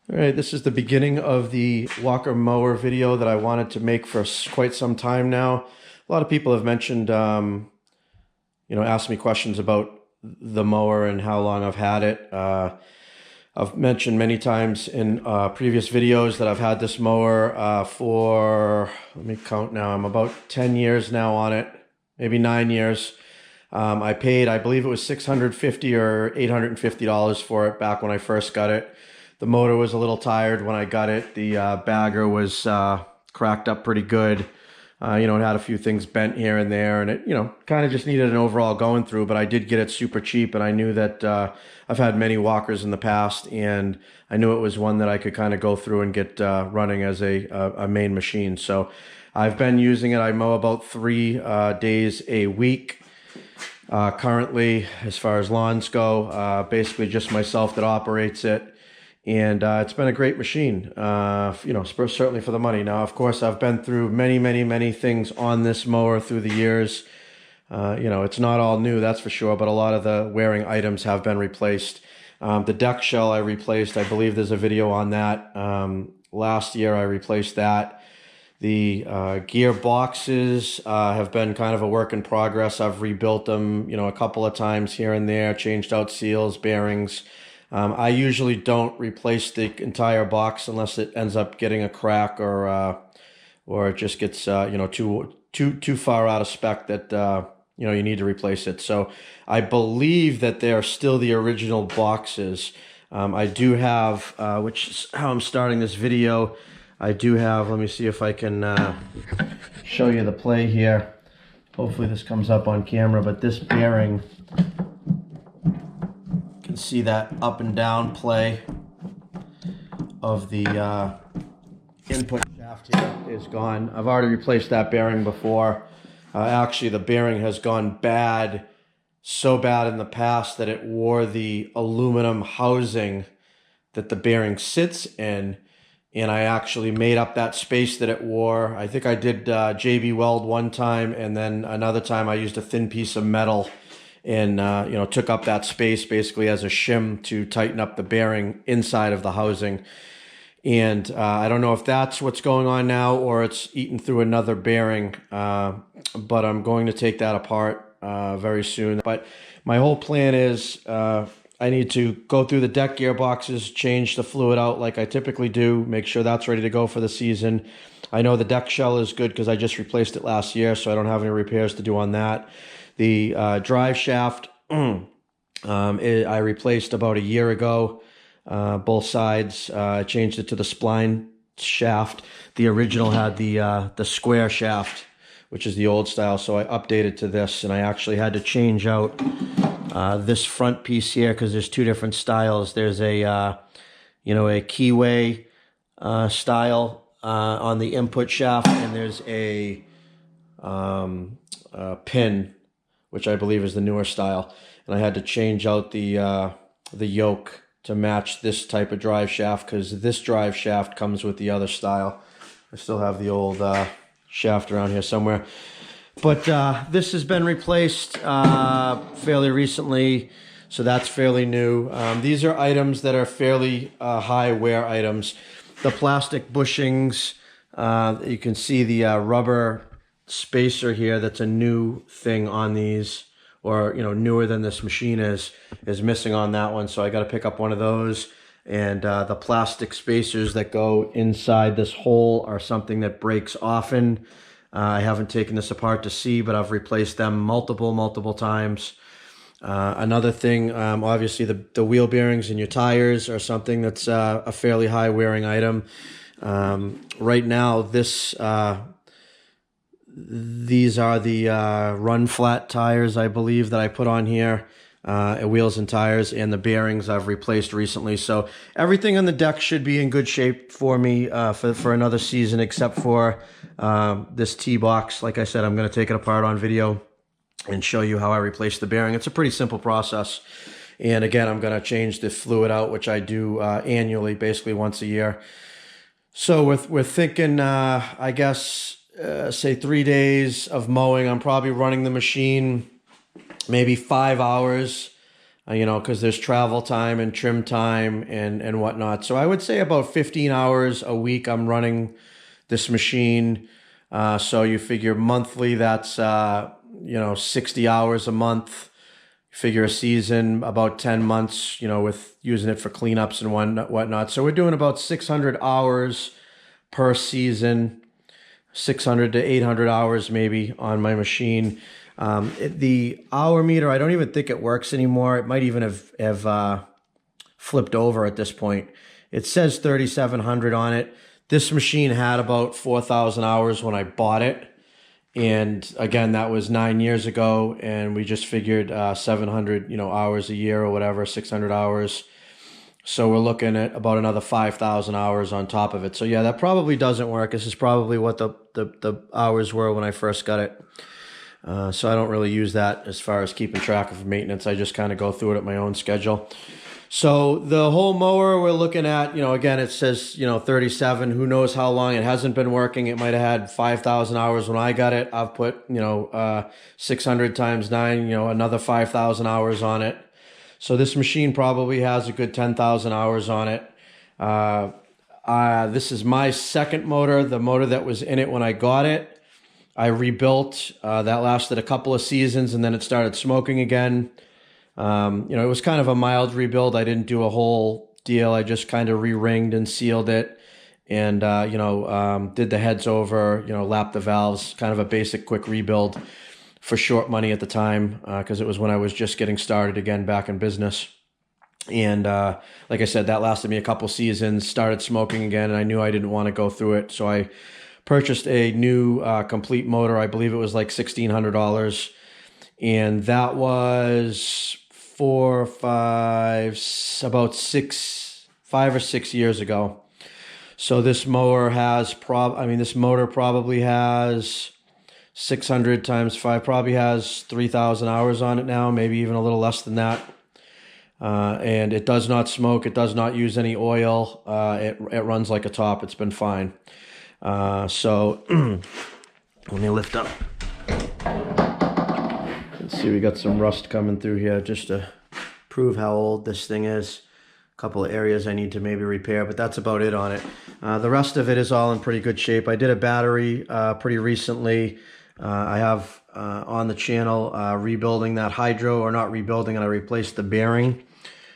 All right, this is the beginning of the Walker mower video that I wanted to make for quite some time now. A lot of people have mentioned, asked me questions about the mower and how long I've had it. I've mentioned many times in previous videos that I've had this mower for, let me count now, I'm about 10 years now on it, maybe 9 years. I paid, I believe it was $650 or $850 for it back when I first got it. The motor was a little tired when I got it. The bagger was cracked up pretty good. It had a few things bent here and there, and it, kind of just needed an overall going through, but I did get it super cheap, and I knew that I've had many walkers in the past, and I knew it was one that I could kind of go through and get running as a main machine. So I've been using it. I mow about 3 days a week. Currently, as far as lawns go, basically just myself that operates it. And it's been a great machine, certainly for the money. Now, of course, I've been through many things on this mower through the years. It's not all new, that's for sure, but a lot of the wearing items have been replaced. The deck shell I replaced, I believe there's a video on that. Last year I replaced that. The gearboxes have been kind of a work in progress. I've rebuilt them, a couple of times here and there, changed out seals, bearings. I usually don't replace the entire box unless it ends up getting a crack or it just gets too far out of spec that you need to replace it. So I believe that they are still the original boxes. I do have, which is how I'm starting this video. I do have. Let me see if I can show you the play here. Hopefully this comes up on camera. But this bearing, see that up and down play of the input shaft here is gone. I've already replaced that bearing before. Actually, the bearing has gone bad, so bad in the past that it wore the aluminum housing that the bearing sits in, and I actually made up that space that it wore. I think I did JB weld one time, and then another time I used a thin piece of metal and took up that space basically as a shim to tighten up the bearing inside of the housing. And I don't know if that's what's going on now or it's eaten through another bearing, but I'm going to take that apart very soon. But my whole plan is I need to go through the deck gearboxes, change the fluid out like I typically do, make sure that's ready to go for the season. I know the deck shell is good because I just replaced it last year, so I don't have any repairs to do on that. The drive shaft, I replaced about a year ago, both sides. I changed it to the spline shaft. The original had the square shaft, which is the old style, so I updated to this, and I actually had to change out this front piece here because there's two different styles. There's a keyway style on the input shaft, and there's a pin, which I believe is the newer style. And I had to change out the yoke to match this type of drive shaft because this drive shaft comes with the other style. I still have the old shaft around here somewhere. But this has been replaced fairly recently, so that's fairly new. These are items that are fairly high wear items. The plastic bushings, you can see the rubber spacer here that's a new thing on these, or newer than this machine is missing on that one, so I got to pick up one of those. And the plastic spacers that go inside this hole are something that breaks often. I haven't taken this apart to see, but I've replaced them multiple times. Another thing, obviously the wheel bearings in your tires are something that's a fairly high wearing item. Right now these are the run flat tires, I believe, that I put on here, wheels and tires, and the bearings I've replaced recently. So everything on the deck should be in good shape for me for another season, except for this T-box. Like I said, I'm going to take it apart on video and show you how I replace the bearing. It's a pretty simple process. And again, I'm going to change the fluid out, which I do annually, basically once a year. So we're thinking, I guess, say 3 days of mowing. I'm probably running the machine maybe 5 hours you know, because there's travel time and trim time and whatnot. So I would say about 15 hours a week I'm running this machine. So you figure monthly, that's, you know, 60 hours a month. Figure a season, about 10 months, you know, with using it for cleanups and whatnot. So we're doing about 600 hours per season, 600 to 800 hours maybe on my machine. The hour meter, I don't even think it works anymore. It might even have flipped over at this point. It says 3,700 on it. This machine had about 4,000 hours when I bought it. And again, that was 9 years ago, and we just figured 700, you know, hours a year or whatever, 600 hours. So we're looking at about another 5,000 hours on top of it. So yeah, that probably doesn't work. This is probably what the hours were when I first got it. So I don't really use that as far as keeping track of maintenance. I just kind of go through it at my own schedule. So the whole mower we're looking at, you know, again, it says, you know, 37. Who knows how long it hasn't been working. It might have had 5,000 hours when I got it. I've put, you know, 600 times 9, you know, another 5,000 hours on it. So this machine probably has a good 10,000 hours on it. This is my second motor, the motor that was in it when I got it. I rebuilt. That lasted a couple of seasons, and then it started smoking again. You know, it was kind of a mild rebuild. I didn't do a whole deal. I just kind of re-ringed and sealed it, and you know, did the heads over, you know, lapped the valves, kind of a basic quick rebuild for short money at the time, because it was when I was just getting started again back in business. And like I said, that lasted me a couple seasons, started smoking again, and I knew I didn't want to go through it. So I purchased a new complete motor. I believe it was like $1,600. And that was 5 or 6 years ago. So this mower has this motor probably has 600 times 5, probably has 3,000 hours on it now, maybe even a little less than that. And it does not smoke. It does not use any oil. It runs like a top. It's been fine. So let me lift up. Let's see, we got some rust coming through here just to prove how old this thing is. A couple of areas I need to maybe repair, but that's about it on it. The rest of it is all in pretty good shape. I did a battery pretty recently. I have on the channel rebuilding that hydro, or not rebuilding, and I replaced the bearing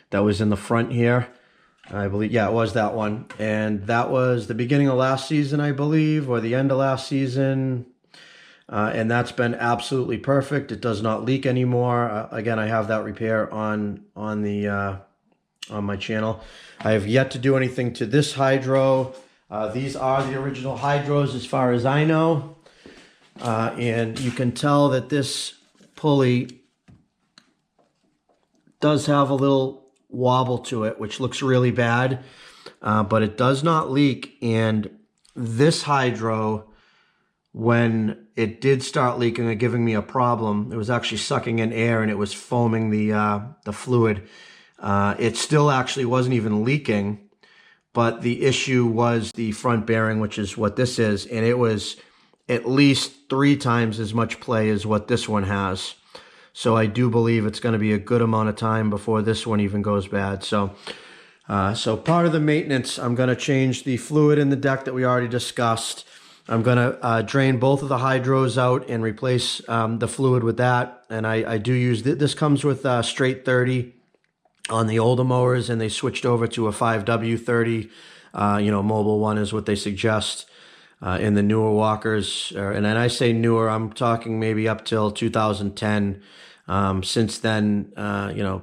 that was in the front here. I believe, yeah, it was that one. And that was the beginning of last season, I believe, or the end of last season. And that's been absolutely perfect. It does not leak anymore. Again, I have that repair on my channel. I have yet to do anything to this hydro. These are the original hydros as far as I know. And you can tell that this pulley does have a little wobble to it, which looks really bad, but it does not leak. And this hydro, when it did start leaking and giving me a problem, it was actually sucking in air and it was foaming the fluid. It still actually wasn't even leaking, but the issue was the front bearing, which is what this is, and it was at least 3 times as much play as what this one has. So I do believe it's going to be a good amount of time before this one even goes bad. So part of the maintenance, I'm going to change the fluid in the deck that we already discussed. I'm going to drain both of the hydros out and replace the fluid with that. And I do use, this comes with straight 30 on the older mowers, and they switched over to a 5W30. You know, mobile one is what they suggest in the newer walkers. And then I say newer, I'm talking maybe up till 2010. Since then, you know,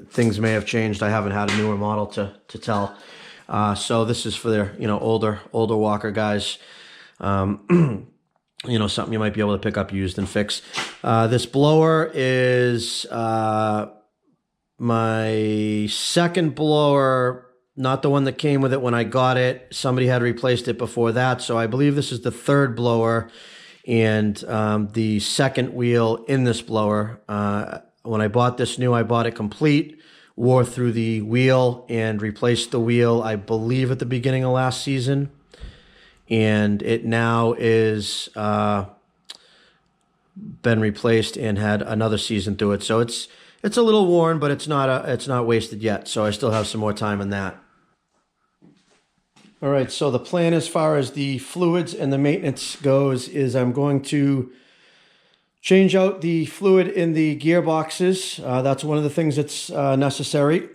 things may have changed. I haven't had a newer model to tell. So this is for their, you know, older walker guys. You know, something you might be able to pick up used and fix. This blower is my second blower, not the one that came with it when I got it. Somebody had replaced it before that. So I believe this is the third blower and the second wheel in this blower. When I bought this new, I bought it complete, wore through the wheel and replaced the wheel, I believe, at the beginning of last season. And it now is been replaced and had another season through it. So it's It's a little worn, but it's not wasted yet. So I still have some more time in that. All right, so the plan as far as the fluids and the maintenance goes is I'm going to change out the fluid in the gearboxes. That's one of the things that's necessary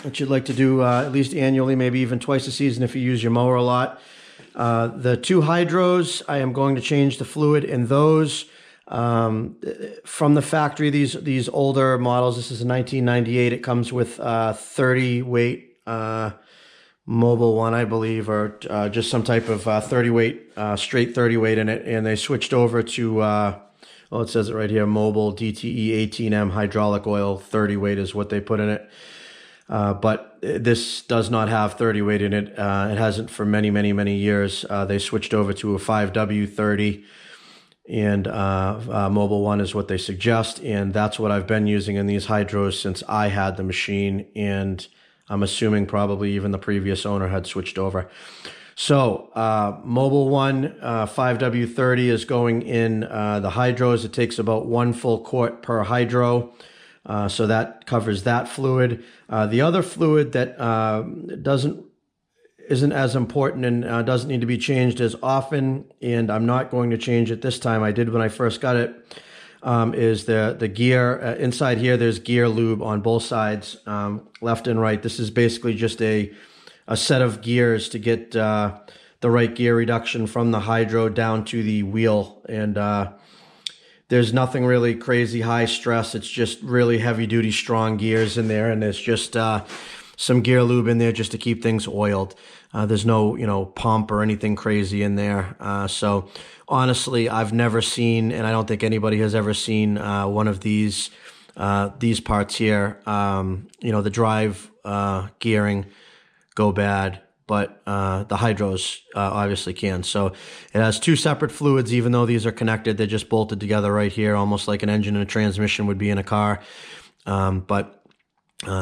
that you'd like to do at least annually, maybe even twice a season if you use your mower a lot. The 2 hydros, I am going to change the fluid in those. From the factory, these older models, this is a 1998, it comes with 30 weight mobile one, I believe, or just some type of 30 weight, straight 30 weight in it, and they switched over to, well, it says it right here, mobile DTE 18M hydraulic oil 30 weight is what they put in it. But this does not have 30 weight in it. It hasn't for many, many, many years. They switched over to a 5W30, and mobile one is what they suggest, and that's what I've been using in these hydros since I had the machine, and I'm assuming probably even the previous owner had switched over. So mobile one 5W30 is going in the hydros. It takes about 1 full quart per hydro. So that covers that fluid. The other fluid that isn't as important and doesn't need to be changed as often, and I'm not going to change it this time. I did when I first got it. Is the gear inside here. There's gear lube on both sides, left and right. This is basically just a set of gears to get the right gear reduction from the hydro down to the wheel. And there's nothing really crazy high stress. It's just really heavy duty, strong gears in there. And there's just some gear lube in there just to keep things oiled. There's no, pump or anything crazy in there. So honestly, I've never seen, and I don't think anybody has ever seen one of these parts here, the drive gearing go bad, but the hydros obviously can. So it has 2 separate fluids, even though these are connected. They're just bolted together right here, almost like an engine and a transmission would be in a car. But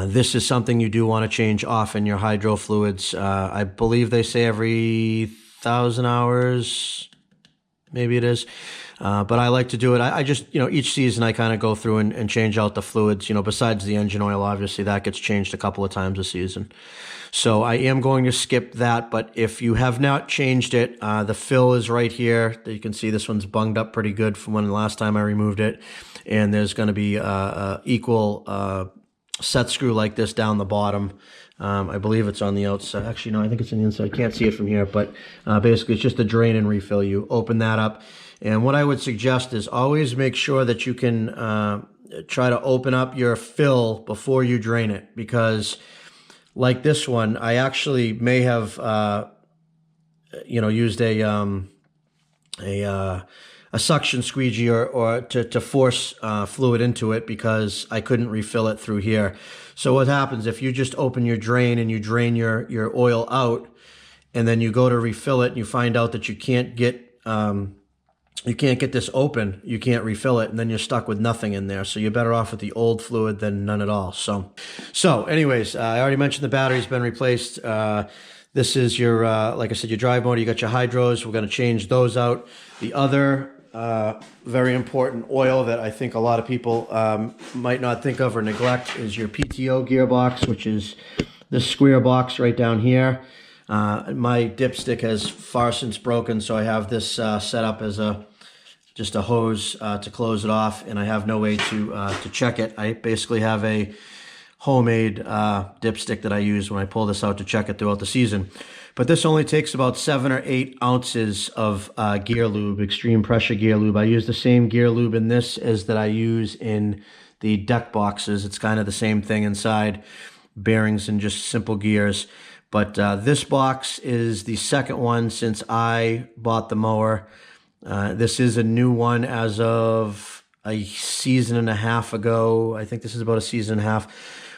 this is something you do want to change often, your hydro fluids. I believe they say every 1,000 hours, maybe it is. But I like to do it. I just, each season I kind of go through and change out the fluids, besides the engine oil, obviously that gets changed a couple of times a season. So I am going to skip that, but if you have not changed it, the fill is right here. You can see this one's bunged up pretty good from when the last time I removed it. And there's going to be equal set screw like this down the bottom. I believe it's on the outside. Actually, no, I think it's on the inside. Can't see it from here, but basically it's just a drain and refill. You open that up. And what I would suggest is always make sure that you can try to open up your fill before you drain it, because like this one, I actually may have, used a suction squeegee or to force fluid into it because I couldn't refill it through here. So what happens if you just open your drain and you drain your oil out, and then you go to refill it and you find out that you can't get this open, you can't refill it, and then you're stuck with nothing in there. So you're better off with the old fluid than none at all. So anyways, I already mentioned the battery's been replaced. This is your, like I said, your drive motor. You got your hydros. We're going to change those out. The other very important oil that I think a lot of people might not think of or neglect is your PTO gearbox, which is this square box right down here. My dipstick has far since broken, so I have this set up as just a hose to close it off, and I have no way to check it. I basically have a homemade dipstick that I use when I pull this out to check it throughout the season. But this only takes about 7 or 8 ounces of gear lube, extreme pressure gear lube. I use the same gear lube in this as that I use in the deck boxes. It's kind of the same thing inside, bearings and just simple gears. But this box is the second one since I bought the mower. This is a new one as of a season and a half ago. I think this is about a season and a half.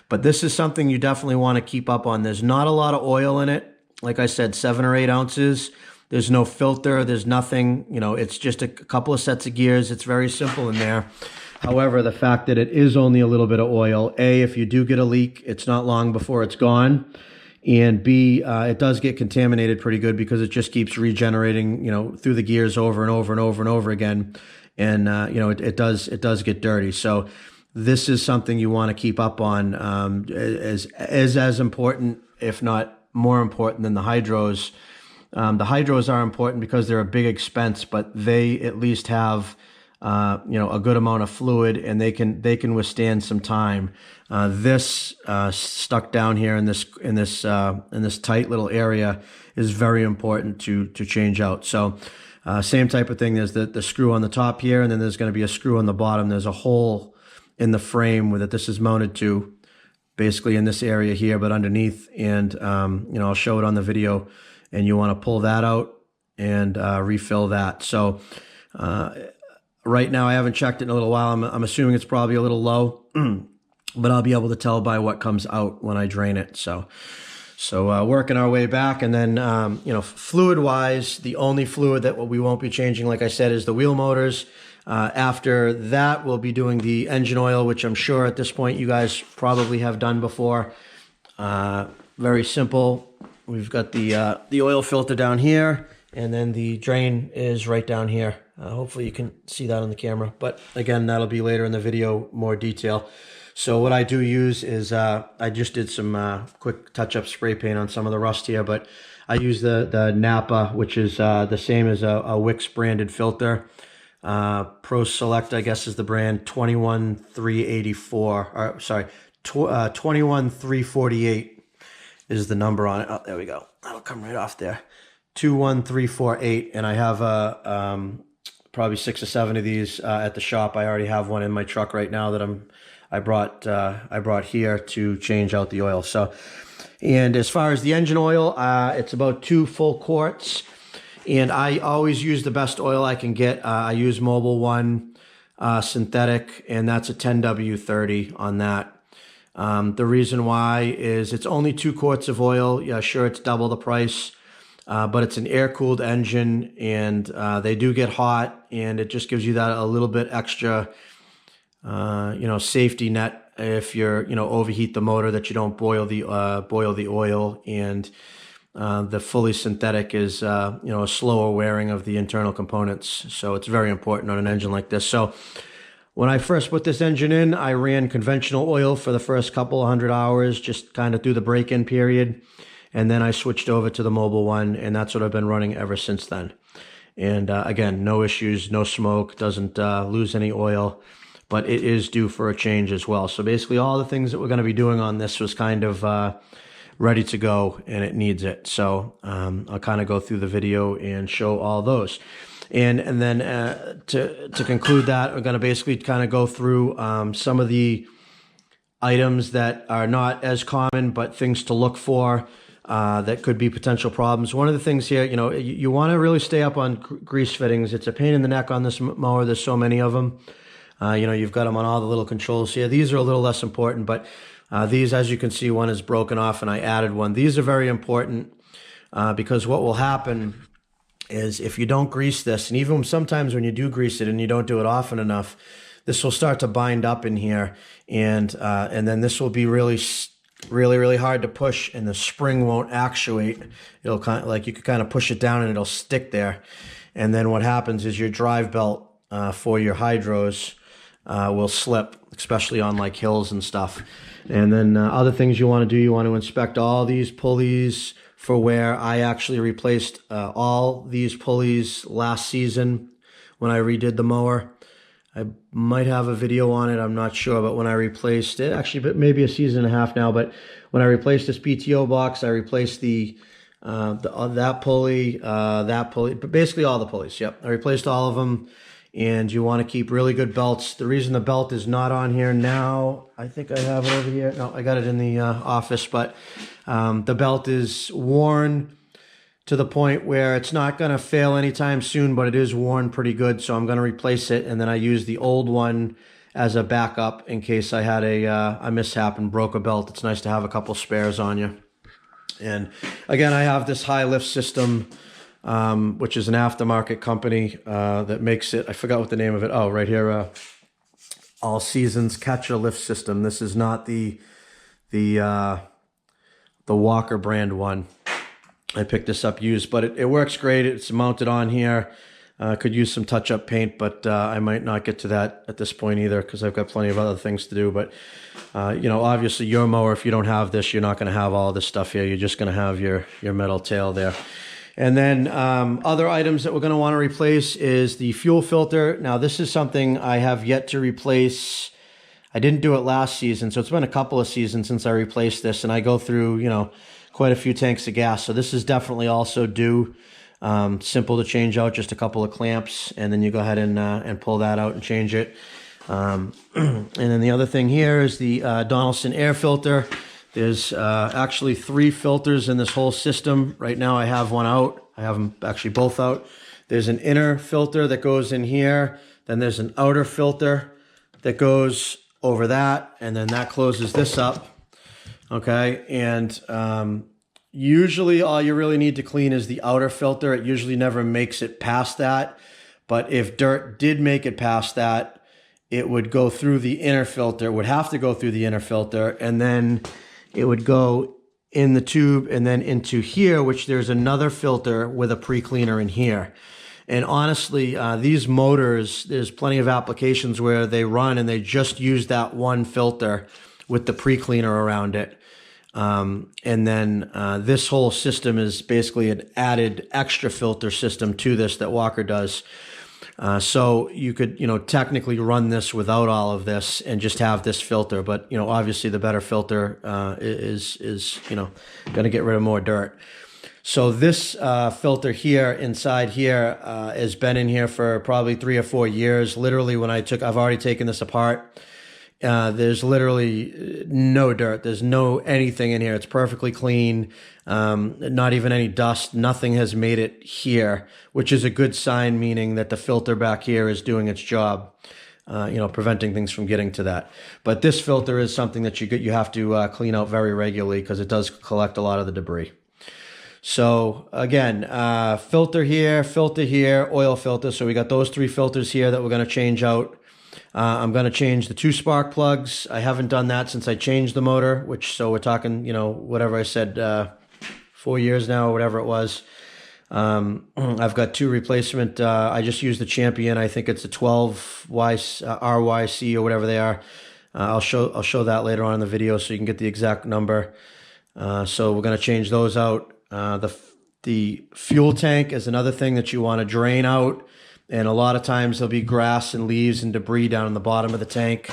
But this is something you definitely want to keep up on. There's not a lot of oil in it. Like I said, 7 or 8 ounces. There's no filter. There's nothing. It's just a couple of sets of gears. It's very simple in there. However, the fact that it is only a little bit of oil, A, if you do get a leak, it's not long before it's gone. And B, it does get contaminated pretty good because it just keeps regenerating, through the gears over and over and over and over again. And, it does get dirty. So this is something you want to keep up on, as important, if not more important than the hydros. The hydros are important because they're a big expense, but they at least have a good amount of fluid, and they can withstand some time. This stuck down here in this tight little area is very important to change out. So same type of thing. There's the screw on the top here, and then there's going to be a screw on the bottom. There's a hole in the frame that this is mounted to, basically in this area here, but underneath. And I'll show it on the video. And you want to pull that out and refill that. So right now, I haven't checked it in a little while. I'm assuming it's probably a little low, but I'll be able to tell by what comes out when I drain it. So working our way back, and then fluid-wise, the only fluid that we won't be changing, like I said, is the wheel motors. After that, we'll be doing the engine oil, which I'm sure at this point you guys probably have done before. Very simple. We've got the oil filter down here, and then the drain is right down here. Hopefully you can see that on the camera, but again, that'll be later in the video, more detail. So what I do use is, I just did some quick touch-up spray paint on some of the rust here, but I use the Napa, which is the same as a Wix branded filter. Pro Select, I guess, is the brand. 21384, or sorry, 21348 is the number on it. Oh, there we go. That'll come right off there. 21348, and I have probably 6 or 7 of these at the shop. I already have one in my truck right now that I brought here to change out the oil. So, and as far as the engine oil, it's about 2 full quarts, and I always use the best oil I can get. I use Mobil 1 synthetic, and that's a 10W30 on that. The reason why is it's only 2 quarts of oil. Yeah, sure, it's double the price, but it's an air-cooled engine, and they do get hot, and it just gives you that a little bit extra, safety net if you're, overheat the motor, that you don't boil the oil. And the fully synthetic is, a slower wearing of the internal components. So it's very important on an engine like this. So when I first put this engine in, I ran conventional oil for the first couple of 100 hours, just kind of through the break-in period. And then I switched over to the Mobil 1, and that's what I've been running ever since then. And again, no issues, no smoke, doesn't lose any oil, but it is due for a change as well. So basically all the things that we're going to be doing on this was kind of ready to go, and it needs it. So I'll kind of go through the video and show all those. And then to conclude that, we're going to basically kind of go through some of the items that are not as common, but things to look for that could be potential problems. One of the things here, you want to really stay up on grease fittings. It's a pain in the neck on this mower. There's so many of them. You've got them on all the little controls here. These are a little less important, but these, as you can see, one is broken off, and I added one. These are very important because what will happen is if you don't grease this, and even sometimes when you do grease it and you don't do it often enough, this will start to bind up in here, and then this will be really hard to push, and the spring won't actuate. It'll kind of like, you could kind of push it down and it'll stick there. And then what happens is your drive belt for your hydros will slip, especially on like hills and stuff. And then other things you want to do, you want to inspect all these pulleys for wear. I actually replaced all these pulleys last season when I redid the mower. I might have a video on it, I'm not sure, but when I replaced it, actually maybe a season and a half now, but when I replaced this PTO box, I replaced that pulley, but basically all the pulleys. Yep, I replaced all of them. And you want to keep really good belts. The reason the belt is not on here now, I think I have it over here. No, I got it in the office, but the belt is worn to the point where it's not going to fail anytime soon, but it is worn pretty good. So I'm going to replace it. And then I use the old one as a backup in case I had a mishap and broke a belt. It's nice to have a couple spares on you. And again, I have this high lift system, which is an aftermarket company that makes it. I forgot what the name of it. Oh, right here, All Seasons Catcher Lift System. This is not the Walker brand one. I picked this up used, but it works great. It's mounted on here. Could use some touch-up paint, but I might not get to that at this point either because I've got plenty of other things to do. But, you know, obviously your mower, if you don't have this, you're not going to have all this stuff here. You're just going to have your metal tail there. And then other items that we're going to want to replace is the fuel filter. Now, this is something I have yet to replace. I didn't do it last season, so it's been a couple of seasons since I replaced this, and I go through, you know, quite a few tanks of gas. So this is definitely also due. Simple to change out, just a couple of clamps, and then you go ahead and pull that out and change it. And then the other thing here is the Donaldson air filter. There's actually 3 filters in this whole system. Right now I have one out. I have them actually both out. There's an inner filter that goes in here. Then there's an outer filter that goes over that, and then that closes this up. Okay, and usually all you really need to clean is the outer filter. It usually never makes it past that. But if dirt did make it past that, it would go through the inner filter, would have to go through the inner filter, and then it would go in the tube and then into here, which there's another filter with a pre-cleaner in here. And honestly, these motors, there's plenty of applications where they run and they just use that one filter with the pre-cleaner around it. And then this whole system is basically an added extra filter system to this that Walker does. So you could, you know, technically run this without all of this and just have this filter. But, you know, obviously the better filter is you know, going to get rid of more dirt. So this filter here inside here has been in here for probably 3 or 4 years. Literally when I've already taken this apart. There's literally no dirt. There's no anything in here. It's perfectly clean. Not even any dust. Nothing has made it here, which is a good sign, meaning that the filter back here is doing its job, you know, preventing things from getting to that. But this filter is something that you have to clean out very regularly because it does collect a lot of the debris. So again, filter here, oil filter. So we got those 3 filters here that we're going to change out. I'm going to change the 2 spark plugs. I haven't done that since I changed the motor, so we're talking, you know, whatever I said, 4 years now, or whatever it was. I've got 2 replacement. I just used the Champion. I think it's a 12Y, RYC or whatever they are. I'll show that later on in the video so you can get the exact number. So we're going to change those out. The fuel tank is another thing that you want to drain out. And a lot of times there'll be grass and leaves and debris down in the bottom of the tank,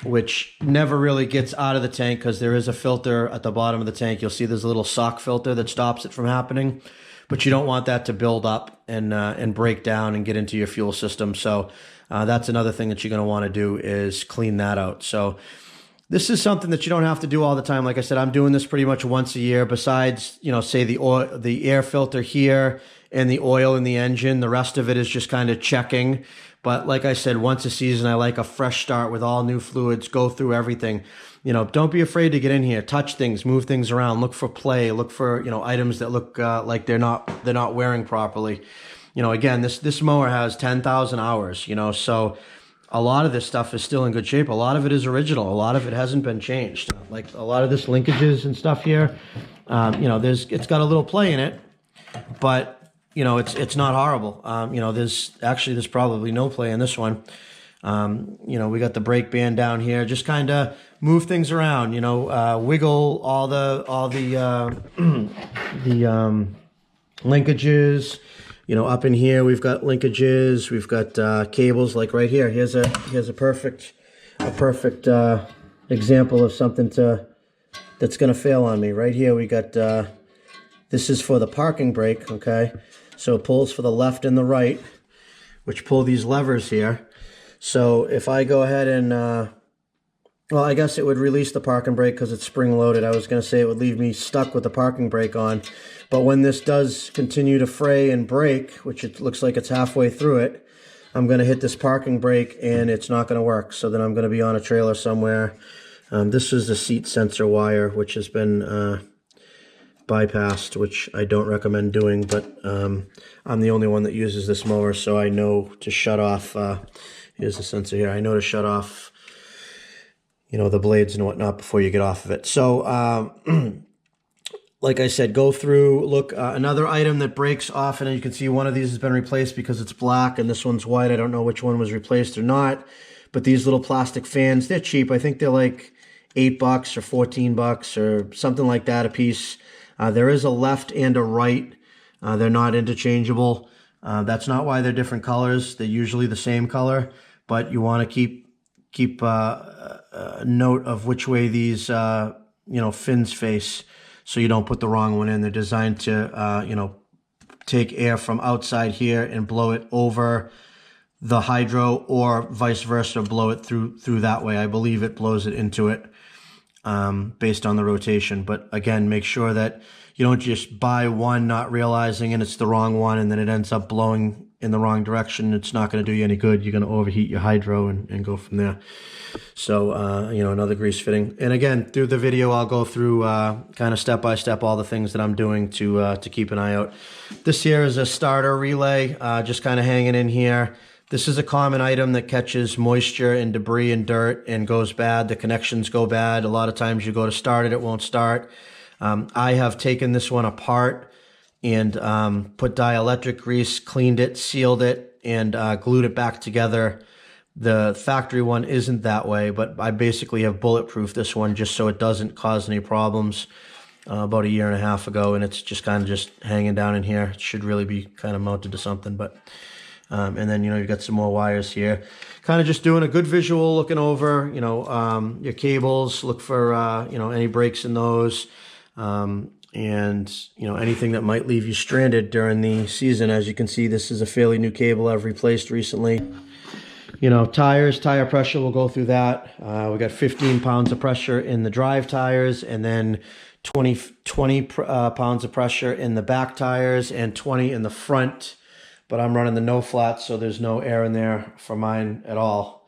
which never really gets out of the tank because there is a filter at the bottom of the tank. You'll see there's a little sock filter that stops it from happening, but you don't want that to build up and break down and get into your fuel system. So that's another thing that you're going to want to do is clean that out. So this is something that you don't have to do all the time. Like I said, I'm doing this pretty much once a year. Besides, you know, say the air filter here and the oil in the engine, the rest of it is just kind of checking. But like I said, once a season, I like a fresh start with all new fluids, go through everything. You know, don't be afraid to get in here, touch things, move things around, look for play, look for, you know, items that look like they're not wearing properly. You know, again, this mower has 10,000 hours, you know, so a lot of this stuff is still in good shape. A lot of it is original. A lot of it hasn't been changed. Like a lot of this linkages and stuff here, you know, it's got a little play in it, but you know, it's not horrible. You know, there's probably no play in this one. You know, we got the brake band down here. Just kind of move things around. You know, wiggle all the linkages. You know, up in here we've got linkages. We've got cables. Like right here. Here's a perfect example of something that's gonna fail on me. Right here we got. This is for the parking brake. Okay. So it pulls for the left and the right, which pull these levers here. So if I go ahead and, well, I guess it would release the parking brake because it's spring-loaded. I was going to say it would leave me stuck with the parking brake on. But when this does continue to fray and break, which it looks like it's halfway through it, I'm going to hit this parking brake and it's not going to work. So then I'm going to be on a trailer somewhere. This is the seat sensor wire, which has been bypassed, which I don't recommend doing, but I'm the only one that uses this mower, so I know to shut off, here's the sensor here, I know to shut off, you know, the blades and whatnot before you get off of it. So like I said, go through, look, another item that breaks often, and you can see one of these has been replaced because it's black and this one's white. I don't know which one was replaced or not, but these little plastic fans, they're cheap. I think they're like $8 or $14 or something like that a piece. There is a left and a right. They're not interchangeable. That's not why they're different colors. They're usually the same color, but you want to keep a note of which way these fins face, so you don't put the wrong one in. They're designed to take air from outside here and blow it over the hydro, or vice versa, blow it through that way. I believe it blows it into it based on the rotation. But again, make sure that you don't just buy one not realizing and it's the wrong one, and then it ends up blowing in the wrong direction. It's not going to do you any good. You're going to overheat your hydro and go from there. So, another grease fitting. And again, through the video, I'll go through kind of step by step all the things that I'm doing to keep an eye out. This here is a starter relay, just kind of hanging in here. This is a common item that catches moisture and debris and dirt and goes bad. The connections go bad. A lot of times you go to start it, it won't start. I have taken this one apart and put dielectric grease, cleaned it, sealed it, and glued it back together. The factory one isn't that way, but I basically have bulletproofed this one just so it doesn't cause any problems about 1.5 years ago, and it's just kind of just hanging down in here. It should really be kind of mounted to something, but and then you've got some more wires here. Kind of just doing a good visual, looking over your cables, look for any breaks in those. And anything that might leave you stranded during the season. As you can see, this is a fairly new cable I've replaced recently. Tires, tire pressure, we'll go through that. We got 15 pounds of pressure in the drive tires, and then 20 pounds of pressure in the back tires, and 20 in the front. But I'm running the no flat, so there's no air in there for mine at all.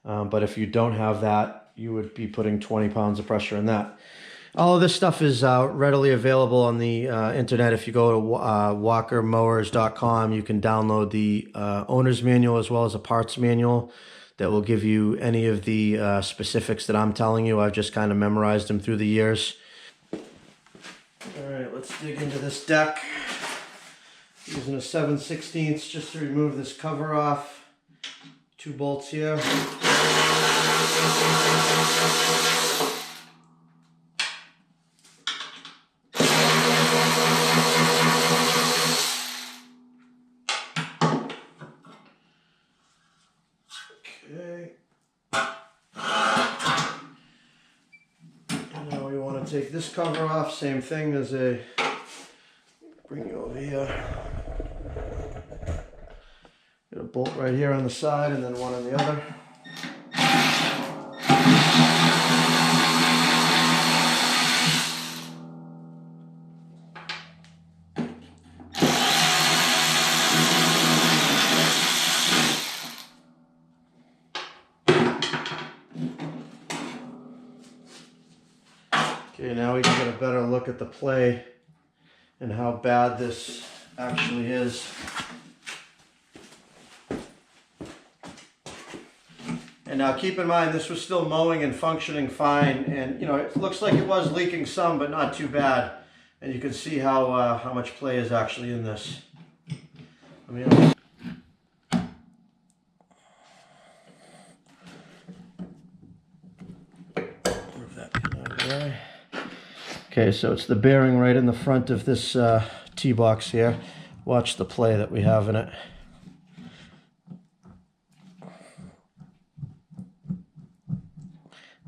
But if you don't have that, you would be putting 20 pounds of pressure in that. All of this stuff is readily available on the internet. If you go to walkermowers.com, you can download the owner's manual as well as a parts manual that will give you any of the specifics that I'm telling you. I've just kind of memorized them through the years. All right, let's dig into this deck. Using a 7/16 just to remove this cover off. 2 bolts here. Take this cover off, same thing as bring you over here. Got a bolt right here on the side and then one on the other. Okay, now we can get a better look at the play and how bad this actually is. And now keep in mind, this was still mowing and functioning fine, and it looks like it was leaking some, but not too bad. And you can see how much play is actually in this. Move that out of the way. Okay, so it's the bearing right in the front of this T-box here. Watch the play that we have in it.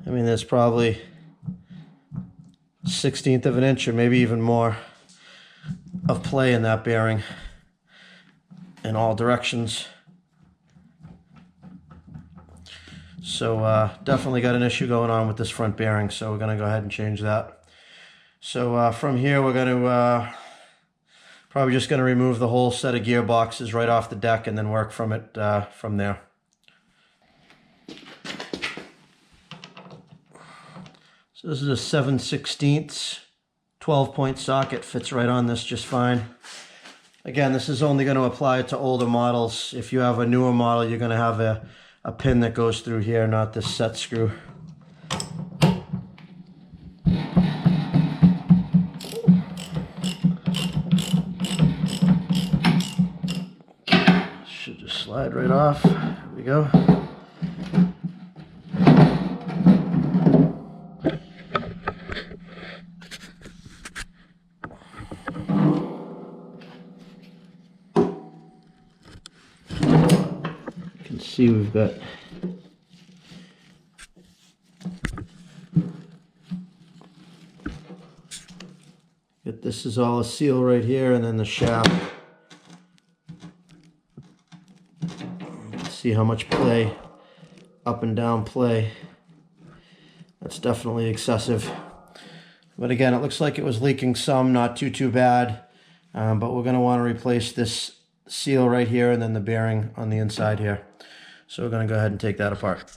I mean, there's probably 1/16 of an inch or maybe even more of play in that bearing in all directions. So definitely got an issue going on with this front bearing, so we're going to go ahead and change that. So from here, we're going to probably just going to remove the whole set of gearboxes right off the deck and then work from it from there. So this is a 7/16 12-point socket, fits right on this just fine. Again, this is only going to apply to older models. If you have a newer model, you're going to have a pin that goes through here, not this set screw. slide right off. There we go. You can see we've got this is all a seal right here, and then the shaft. See how much play, up and down play. That's definitely excessive. But again, it looks like it was leaking some, not too bad. But we're going to want to replace this seal right here and then the bearing on the inside here. So we're going to go ahead and take that apart.